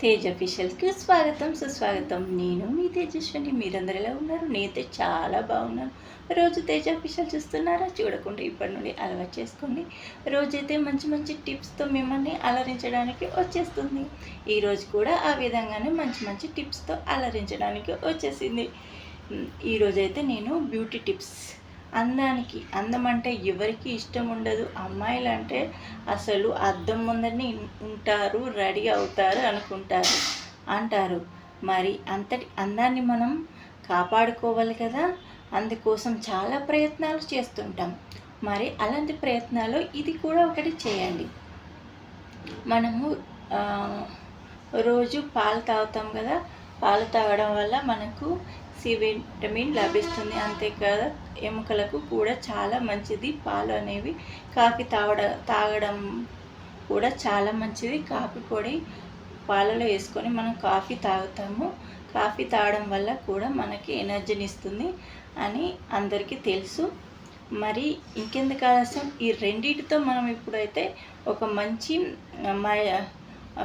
తేజ్ అఫీషియల్కి స్వాగతం సుస్వాగతం. నేను మీ తేజస్విని. మీరందరూ ఎలా ఉన్నారు? నేనైతే చాలా బాగున్నాను. రోజు తేజ్ అఫీషియల్ చూస్తున్నారా? చూడకుండా ఇప్పటి నుండి అలవాటు చేసుకోండి. రోజైతే మంచి మంచి టిప్స్తో మిమ్మల్ని అలరించడానికి వచ్చేస్తుంది. ఈరోజు కూడా ఆ విధంగానే మంచి మంచి టిప్స్తో అలరించడానికి వచ్చేసింది. ఈరోజైతే నేను బ్యూటీ టిప్స్. అందం అంటే ఎవరికి ఇష్టం ఉండదు. అమ్మాయిలు అంటే అసలు అద్దం ముందరనే ఉంటారు, రెడీ అవుతారు అంటారు. మరి అంతటి అందాన్ని మనం కాపాడుకోవాలి కదా. అందుకోసం చాలా ప్రయత్నాలు చేస్తుంటాం. మరి అలాంటి ప్రయత్నాలు ఇది కూడా ఒకటి చేయండి. మనము రోజు పాలు తాగుతాం కదా. పాలు తాగడం వల్ల మనకు సి విటమిన్ లభిస్తుంది. అంతేకాదు ఎముకలకు కూడా చాలా మంచిది పాలు అనేవి. కాఫీ తాగడం కూడా చాలా మంచిది. కాఫీ పొడి పాలలో వేసుకొని మనం కాఫీ తాగుతాము. కాఫీ తాగడం వల్ల కూడా మనకి ఎనర్జీని ఇస్తుంది అని అందరికీ తెలుసు. మరి ఇంకెందుకు ఆలస్యం, ఈ రెండింటితో మనం ఇప్పుడైతే ఒక మంచి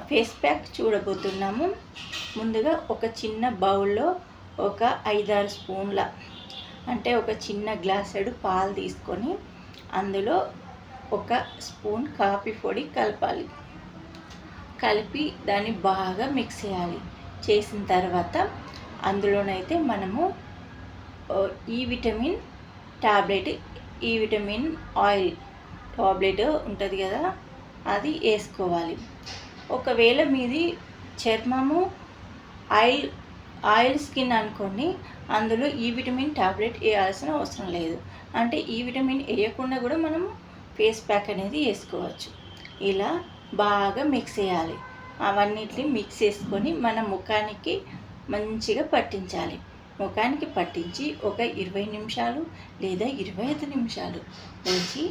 ఫేస్ ప్యాక్ చూడబోతున్నాము. ముందుగా ఒక చిన్న బౌల్లో ఒక 5-6 స్పూన్ల అంటే ఒక చిన్న గ్లాసెడు పాలు తీసుకొని అందులో ఒక స్పూన్ కాఫీ పొడి కలిపి దాన్ని బాగా మిక్స్ చేయాలి. చేసిన తర్వాత అందులోనైతే మనము ఈ విటమిన్ టాబ్లెట్, ఈ విటమిన్ ఆయిల్ టాబ్లెట్ ఉంటుంది కదా, అది వేసుకోవాలి. ఒకవేళ మీది చర్మము ఆయిల్ స్కిన్ అనుకోండి, అందులో ఈ విటమిన్ టాబ్లెట్ వేయాల్సిన అవసరం లేదు. అంటే ఈ విటమిన్ వేయకుండా కూడా మనం ఫేస్ ప్యాక్ అనేది వేసుకోవచ్చు. ఇలా బాగా మిక్స్ చేయాలి. అవన్నిటిని మిక్స్ చేసుకొని మన ముఖానికి మంచిగా పట్టించాలి. ముఖానికి పట్టించి ఒక 20 నిమిషాలు లేదా 25 నిమిషాలు ఉంచి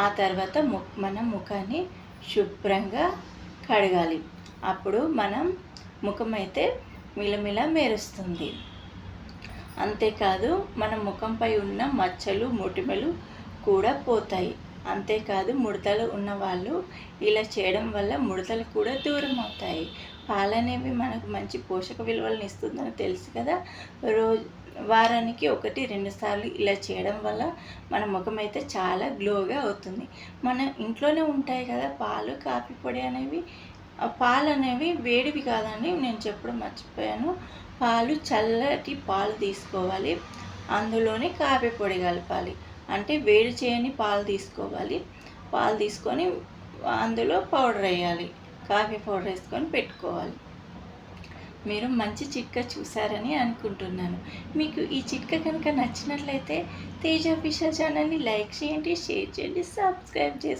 ఆ తర్వాత మన ముఖాన్ని శుభ్రంగా కడగాలి. అప్పుడు మనం ముఖం అయితే మిలమిల మెరుస్తుంది. అంతేకాదు మన ముఖంపై ఉన్న మచ్చలు మొటిమలు కూడా పోతాయి. అంతేకాదు ముడతలు ఉన్నవాళ్ళు ఇలా చేయడం వల్ల ముడతలు కూడా దూరం అవుతాయి. పాలనేవి మనకు మంచి పోషక విలువలను ఇస్తుందని తెలుసు కదా. వారానికి 1-2 సార్లు ఇలా చేయడం వల్ల మన ముఖం అయితే చాలా గ్లోగా అవుతుంది. మన ఇంట్లోనే ఉంటాయి కదా పాలు, కాఫీ పొడి అనేవి. పాలు అనేవి వేడివి కాదని నేను చెప్పడం మర్చిపోయాను. చల్లటి పాలు తీసుకోవాలి. అందులోనే కాఫీ పొడి కలపాలి. అంటే వేడి చేయని పాలు తీసుకోవాలి. పాలు తీసుకొని అందులో పౌడర్ వేయాలి. కాఫీ పౌడర్ వేసుకొని పెట్టుకోవాలి. మీరు మంచి చిట్కా చూసారని అనుకుంటున్నాను. మీకు ఈ చిట్కా కనుక నచ్చినట్లయితే తేజ్ అఫీషియల్ ఛానల్ని లైక్ చేయండి, షేర్ చేయండి, సబ్స్క్రైబ్ చేయండి.